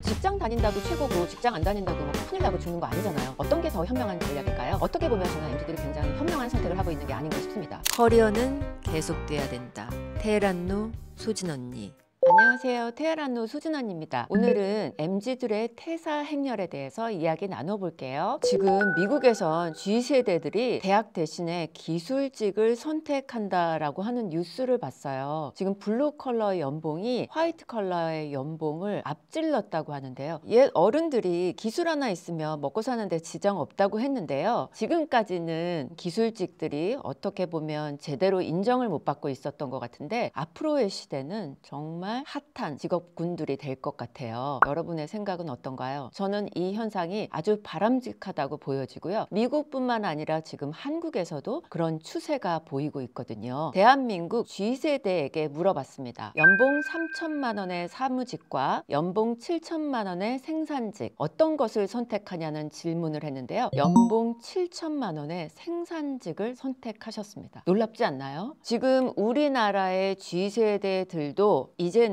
직장 다닌다고 최고고 직장 안 다닌다고 뭐 큰일 나고 죽는 거 아니잖아요. 어떤 게 더 현명한 전략일까요? 어떻게 보면 저는 MZ들이 굉장히 현명한 선택을 하고 있는 게 아닌가 싶습니다. 커리어는 계속돼야 된다. 테헤란루 소진 언니. 안녕하세요. 테헤란루 수진언니입니다. 오늘은 MZ들의 퇴사 행렬에 대해서 이야기 나눠볼게요. 지금 미국에선 G세대들이 대학 대신에 기술직을 선택한다라고 하는 뉴스를 봤어요. 지금 블루 컬러의 연봉이 화이트 컬러의 연봉을 앞질렀다고 하는데요. 옛 어른들이 기술 하나 있으면 먹고 사는데 지장 없다고 했는데요. 지금까지는 기술직들이 어떻게 보면 제대로 인정을 못 받고 있었던 것 같은데 앞으로의 시대는 정말 핫한 직업군들이 될 것 같아요. 여러분의 생각은 어떤가요? 저는 이 현상이 아주 바람직하다고 보여지고요. 미국뿐만 아니라 지금 한국에서도 그런 추세가 보이고 있거든요. 대한민국 G세대에게 물어봤습니다. 연봉 3천만 원의 사무직과 연봉 7천만 원의 생산직 어떤 것을 선택하냐는 질문을 했는데요. 연봉 7천만 원의 생산직을 선택하셨습니다. 놀랍지 않나요? 지금 우리나라의 G세대들도 이제는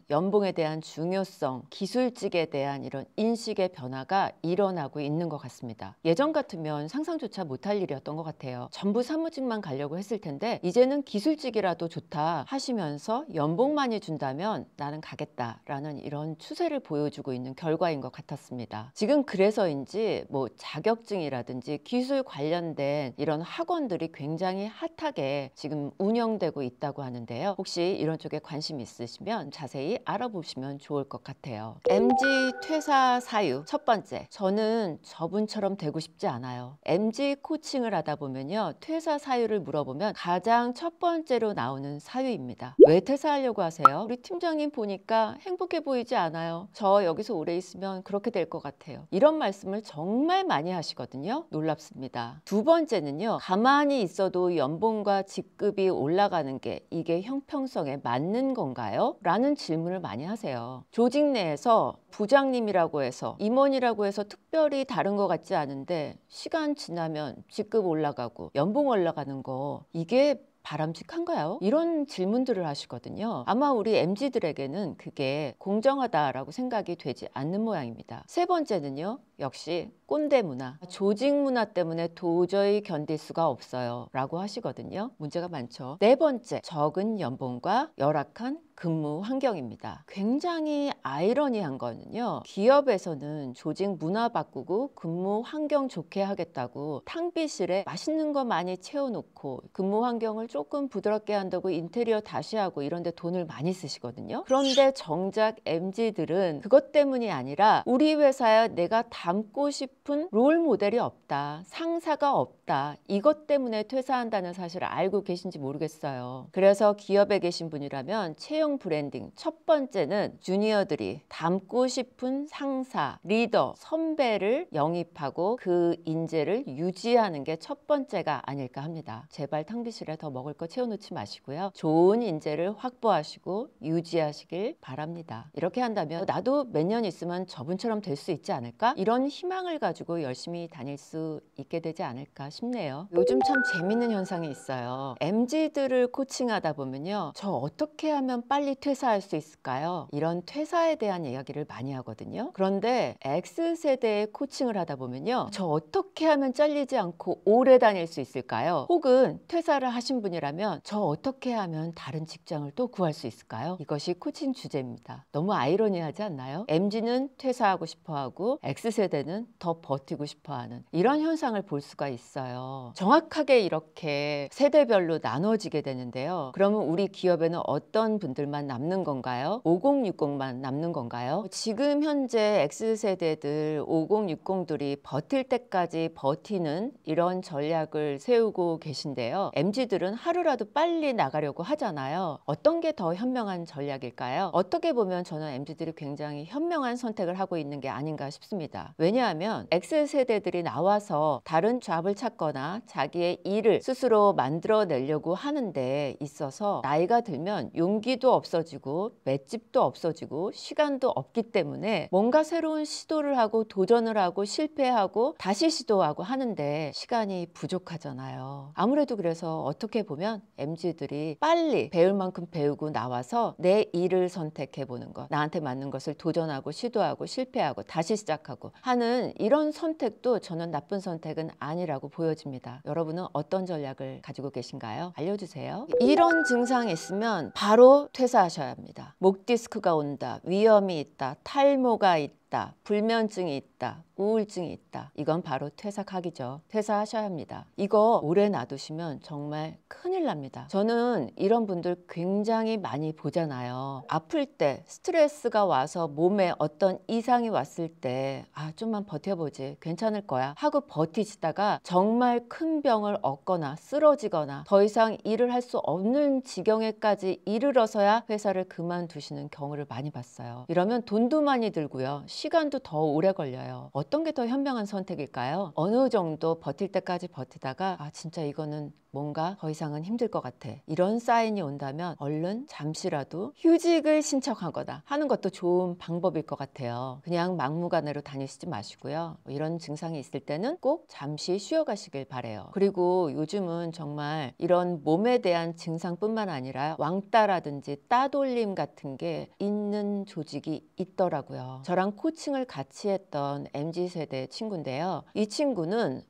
연봉에 대한 중요성, 기술직에 대한 이런 인식의 변화가 일어나고 있는 것 같습니다. 예전 같으면 상상조차 못할 일이었던 것 같아요. 전부 사무직만 가려고 했을 텐데 이제는 기술직이라도 좋다 하시면서 연봉 많이 준다면 나는 가겠다라는 이런 추세를 보여주고 있는 결과인 것 같았습니다. 지금 그래서인지 뭐 자격증이라든지 기술 관련된 이런 학원들이 굉장히 핫하게 지금 운영되고 있다고 하는데요. 혹시 이런 쪽에 관심 있으시면 자세히 알아보시면 좋을 것 같아요. MZ 퇴사 사유 첫 번째, 저는 저분처럼 되고 싶지 않아요. MZ 코칭을 하다 보면요, 퇴사 사유를 물어보면 가장 첫 번째로 나오는 사유입니다. 왜 퇴사하려고 하세요? 우리 팀장님 보니까 행복해 보이지 않아요. 저 여기서 오래 있으면 그렇게 될 것 같아요. 이런 말씀을 정말 많이 하시거든요. 놀랍습니다. 두 번째는요, 가만히 있어도 연봉과 직급이 올라가는 게 이게 형평성에 맞는 건가요? 라는 질문을 많이 하세요. 조직 내에서 부장님이라고 해서 임원이라고 해서 특별히 다른 것 같지 않은데 시간 지나면 직급 올라가고 연봉 올라가는 거 이게 바람직한가요? 이런 질문들을 하시거든요. 아마 우리 MZ들에게는 그게 공정하다라고 생각이 되지 않는 모양입니다. 세 번째는요, 역시 꼰대 문화, 조직 문화 때문에 도저히 견딜 수가 없어요 라고 하시거든요. 문제가 많죠. 네 번째, 적은 연봉과 열악한 근무 환경입니다. 굉장히 아이러니한 거는요, 기업에서는 조직 문화 바꾸고 근무 환경 좋게 하겠다고 탕비실에 맛있는 거 많이 채워놓고 근무 환경을 조금 부드럽게 한다고 인테리어 다시 하고 이런 데 돈을 많이 쓰시거든요. 그런데 정작 MZ들은 그것 때문이 아니라 우리 회사에 내가 닮고 싶은 롤 모델이 없다, 상사가 없다, 이것 때문에 퇴사한다는 사실을 알고 계신지 모르겠어요. 그래서 기업에 계신 분이라면 채용 브랜딩 첫 번째는 주니어들이 닮고 싶은 상사, 리더, 선배를 영입하고 그 인재를 유지하는 게 첫 번째가 아닐까 합니다. 제발 탕비실에 더 먹을 거 채워놓지 마시고요. 좋은 인재를 확보하시고 유지하시길 바랍니다. 이렇게 한다면 나도 몇 년 있으면 저분처럼 될 수 있지 않을까? 이런 희망을 가지고 열심히 다닐 수 있게 되지 않을까 싶네요. 요즘 참 재밌는 현상이 있어요. MZ들을 코칭하다 보면요, 저 어떻게 하면 빨리 퇴사할 수 있을까요? 이런 퇴사에 대한 이야기를 많이 하거든요. 그런데 X세대의 코칭을 하다 보면요, 저 어떻게 하면 잘리지 않고 오래 다닐 수 있을까요? 혹은 퇴사를 하신 분이라면 저 어떻게 하면 다른 직장을 또 구할 수 있을까요? 이것이 코칭 주제입니다. 너무 아이러니하지 않나요? MZ는 퇴사하고 싶어하고 X세대는 더 버티고 싶어하는 이런 현상을 볼 수가 있어요. 정확하게 이렇게 세대별로 나눠지게 되는데요. 그러면 우리 기업에는 어떤 분들만 남는 건가요? 5060만 남는 건가요? 지금 현재 X세대들 5060들이 버틸 때까지 버티는 이런 전략을 세우고 계신데요. MZ들은 하루라도 빨리 나가려고 하잖아요. 어떤 게 더 현명한 전략일까요? 어떻게 보면 저는 MZ들이 굉장히 현명한 선택을 하고 있는 게 아닌가 싶습니다. 왜냐하면 X세대들이 나와서 다른 잡을 찾거나 자기의 일을 스스로 만들어내려고 하는 데 있어서 나이가 들면 용기도 돈도 없어지고 맷집도 없어지고 시간도 없기 때문에 뭔가 새로운 시도를 하고 도전을 하고 실패하고 다시 시도하고 하는데 시간이 부족하잖아요. 아무래도 그래서 어떻게 보면 MZ들이 빨리 배울 만큼 배우고 나와서 내 일을 선택해 보는 것, 나한테 맞는 것을 도전하고 시도하고 실패하고 다시 시작하고 하는 이런 선택도 저는 나쁜 선택은 아니라고 보여집니다. 여러분은 어떤 전략을 가지고 계신가요? 알려주세요. 이런 증상이 있으면 바로 퇴사하셔야 합니다. 목 디스크가 온다, 위염이 있다, 탈모가 있다, 불면증이 있다, 우울증이 있다. 이건 바로 퇴사각이죠. 퇴사하셔야 합니다. 이거 오래 놔두시면 정말 큰일 납니다. 저는 이런 분들 굉장히 많이 보잖아요. 아플 때 스트레스가 와서 몸에 어떤 이상이 왔을 때 좀만 버텨보지 괜찮을 거야 하고 버티시다가 정말 큰 병을 얻거나 쓰러지거나 더 이상 일을 할 수 없는 지경에까지 이르러서야 회사를 그만두시는 경우를 많이 봤어요. 이러면 돈도 많이 들고요. 시간도 더 오래 걸려요. 어떤 게 더 현명한 선택일까요? 어느 정도 버틸 때까지 버티다가 진짜 이거는 뭔가 더 이상은 힘들 것 같아. 이런 사인이 온다면 얼른 잠시라도 휴직을 신청하거나 하는 것도 좋은 방법일 것 같아요. 그냥 막무가내로 다니시지 마시고요. 이런 증상이 있을 때는 꼭 잠시 쉬어가시길 바래요. 그리고 요즘은 정말 이런 몸에 대한 증상뿐만 아니라 왕따라든지 따돌림 같은 게 있는 조직이 있더라고요. 저랑 코칭을 같이 했던 MZ세대 친구인데요. 이 친구는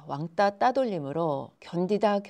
왕따 따돌림으로 견디다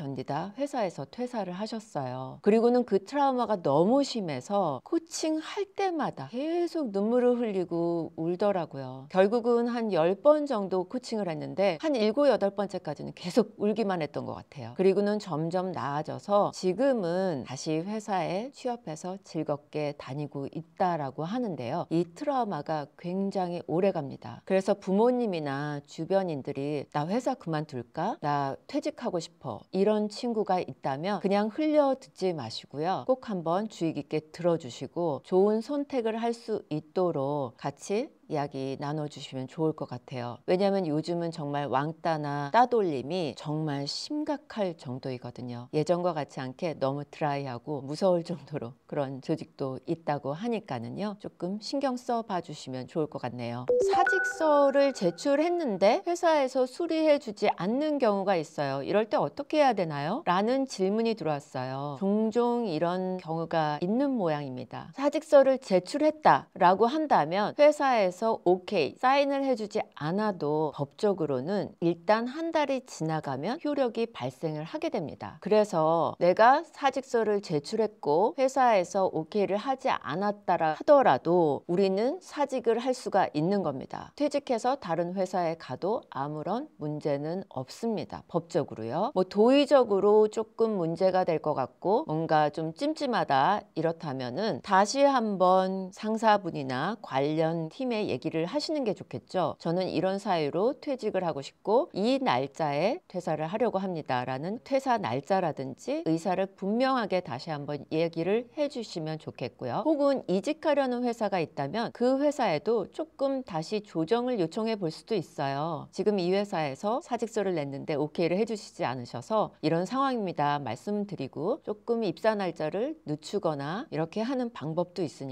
회사에서 퇴사를 하셨어요. 그리고는 그 트라우마가 너무 심해서 코칭할 때마다 계속 눈물을 흘리고 울더라고요. 결국은 한 10번 정도 코칭을 했는데 한 7, 8번째까지는 계속 울기만 했던 것 같아요. 그리고는 점점 나아져서 지금은 다시 회사에 취업해서 즐겁게 다니고 있다라고 하는데요. 이 트라우마가 굉장히 오래 갑니다. 그래서 부모님이나 주변인들이 나 회사 그만둘까? 나 퇴직하고 싶어. 이런 친구가 있다면 그냥 흘려 듣지 마시고요. 꼭 한번 주의 깊게 들어주시고 좋은 선택을 할 수 있도록 같이 이야기 나눠주시면 좋을 것 같아요. 왜냐하면 요즘은 정말 왕따나 따돌림이 정말 심각할 정도이거든요. 예전과 같지 않게 너무 드라이하고 무서울 정도로 그런 조직도 있다고 하니까는요. 조금 신경 써봐 주시면 좋을 것 같네요. 사직서를 제출했는데 회사에서 수리해 주지 않는 경우가 있어요. 이럴 때 어떻게 해야 되나요? 라는 질문이 들어왔어요. 종종 이런 경우가 있는 모양입니다. 사직서를 제출했다라고 한다면 회사에서 오케이 사인을 해주지 않아도 법적으로는 일단 한 달이 지나가면 효력이 발생을 하게 됩니다. 그래서 내가 사직서를 제출했고 회사에서 오케이를 하지 않았다라 하더라도 우리는 사직을 할 수가 있는 겁니다. 퇴직해서 다른 회사에 가도 아무런 문제는 없습니다. 법적으로요. 도의적으로 조금 문제가 될 것 같고 뭔가 좀 찜찜하다 이렇다면은 다시 한번 상사분이나 관련 팀에 얘기를 하시는 게 좋겠죠. 저는 이런 사유로 퇴직을 하고 싶고 이 날짜에 퇴사를 하려고 합니다 라는 퇴사 날짜라든지 의사를 분명하게 다시 한번 얘기를 해주시면 좋겠고요. 혹은 이직하려는 회사가 있다면 그 회사에도 조금 다시 조정을 요청해 볼 수도 있어요. 지금 이 회사에서 사직서를 냈는데 오케이를 해주시지 않으셔서 이런 상황입니다 말씀드리고 조금 입사 날짜를 늦추거나 이렇게 하는 방법도 있으니까요.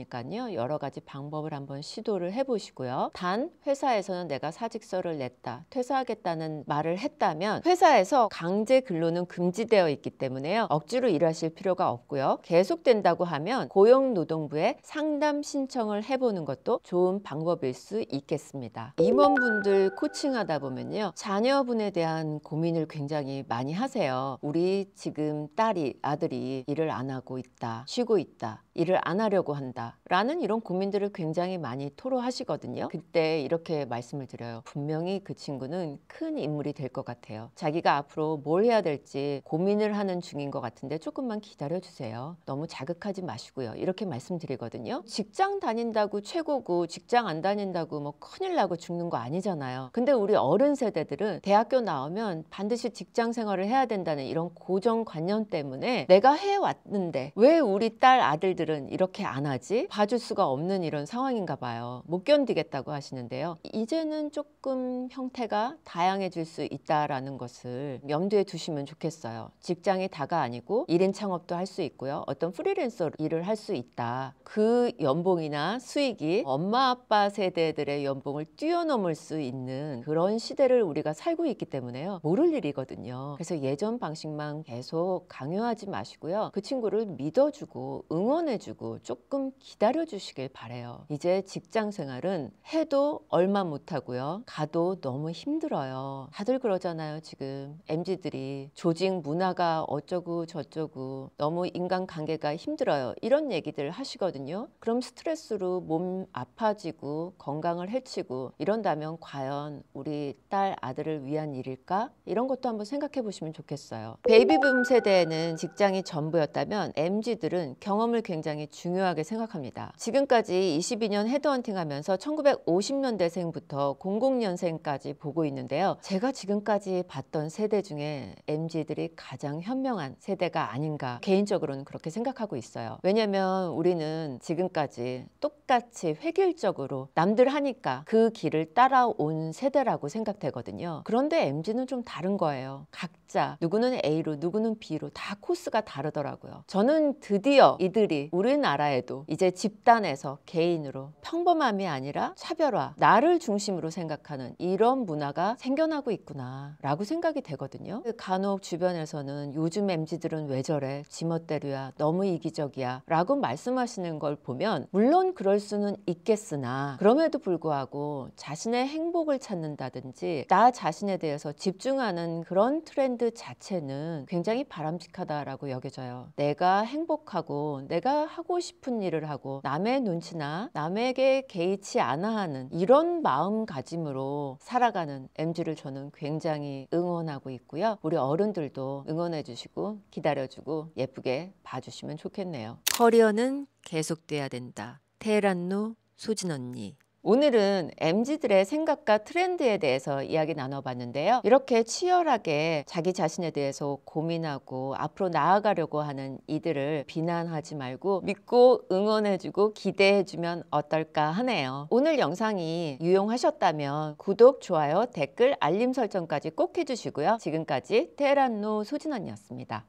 여러 가지 방법을 한번 시도를 해보시고요. 단 회사에서는 내가 사직서를 냈다, 퇴사하겠다는 말을 했다면 회사에서 강제 근로는 금지되어 있기 때문에요. 억지로 일하실 필요가 없고요. 계속된다고 하면 고용노동부에 상담 신청을 해보는 것도 좋은 방법일 수 있겠습니다. 임원분들 코칭하다 보면요. 자녀분에 대한 고민을 굉장히 많이 하세요. 우리 지금 딸이 아들이 일을 안 하고 있다, 쉬고 있다, 일을 안 하려고 한다 라는 이런 고민들을 굉장히 많이 토로하시거든요. 그때 이렇게 말씀을 드려요. 분명히 그 친구는 큰 인물이 될 것 같아요. 자기가 앞으로 뭘 해야 될지 고민을 하는 중인 것 같은데 조금만 기다려 주세요. 너무 자극하지 마시고요. 이렇게 말씀드리거든요. 직장 다닌다고 최고고 직장 안 다닌다고 큰일 나고 죽는 거 아니잖아요. 근데 우리 어른 세대들은 대학교 나오면 반드시 직장 생활을 해야 된다는 이런 고정관념 때문에 내가 해왔는데 왜 우리 딸 아들들은 이렇게 안 하지? 봐줄 수가 없는 이런 상황인가 봐요. 못 견 견디겠다고 하시는데요. 이제는 조금 형태가 다양해질 수 있다라는 것을 염두에 두시면 좋겠어요. 직장이 다가 아니고 1인 창업도 할 수 있고요. 어떤 프리랜서 일을 할 수 있다. 그 연봉이나 수익이 엄마 아빠 세대들의 연봉을 뛰어넘을 수 있는 그런 시대를 우리가 살고 있기 때문에요. 모를 일이거든요. 그래서 예전 방식만 계속 강요하지 마시고요. 그 친구를 믿어주고 응원해주고 조금 기다려주시길 바래요. 이제 직장 생활은 해도 얼마 못하고요. 가도 너무 힘들어요. 다들 그러잖아요. 지금 MZ들이 조직 문화가 어쩌고 저쩌고 너무 인간관계가 힘들어요. 이런 얘기들 하시거든요. 그럼 스트레스로 몸 아파지고 건강을 해치고 이런다면 과연 우리 딸 아들을 위한 일일까? 이런 것도 한번 생각해 보시면 좋겠어요. 베이비붐 세대에는 직장이 전부였다면 MZ들은 경험을 굉장히 중요하게 생각합니다. 지금까지 22년 헤드헌팅 하면서 1950년대생부터 00년생까지 보고 있는데요. 제가 지금까지 봤던 세대 중에 MZ들이 가장 현명한 세대가 아닌가 개인적으로는 그렇게 생각하고 있어요. 왜냐면 우리는 지금까지 똑같이 획일적으로 남들 하니까 그 길을 따라온 세대라고 생각되거든요. 그런데 MZ는 좀 다른 거예요. 각자 누구는 A로 누구는 B로 다 코스가 다르더라고요. 저는 드디어 이들이 우리나라에도 이제 집단에서 개인으로 평범함이 아니라 차별화, 나를 중심으로 생각하는 이런 문화가 생겨나고 있구나 라고 생각이 되거든요. 간혹 주변에서는 요즘 MZ들은 왜 저래? 지멋대로야, 너무 이기적이야 라고 말씀하시는 걸 보면 물론 그럴 수는 있겠으나 그럼에도 불구하고 자신의 행복을 찾는다든지 나 자신에 대해서 집중하는 그런 트렌드 자체는 굉장히 바람직하다라고 여겨져요. 내가 행복하고 내가 하고 싶은 일을 하고 남의 눈치나 남에게 개의치 않아 하는 이런 마음가짐으로 살아가는 MZ를 저는 굉장히 응원하고 있고요. 우리 어른들도 응원해 주시고 기다려주고 예쁘게 봐주시면 좋겠네요. 커리어는 계속돼야 된다. 테헤란로 소진 언니. 오늘은 MZ들의 생각과 트렌드에 대해서 이야기 나눠봤는데요. 이렇게 치열하게 자기 자신에 대해서 고민하고 앞으로 나아가려고 하는 이들을 비난하지 말고 믿고 응원해주고 기대해주면 어떨까 하네요. 오늘 영상이 유용하셨다면 구독, 좋아요, 댓글, 알림 설정까지 꼭 해주시고요. 지금까지 테헤란로 소진 언니였습니다.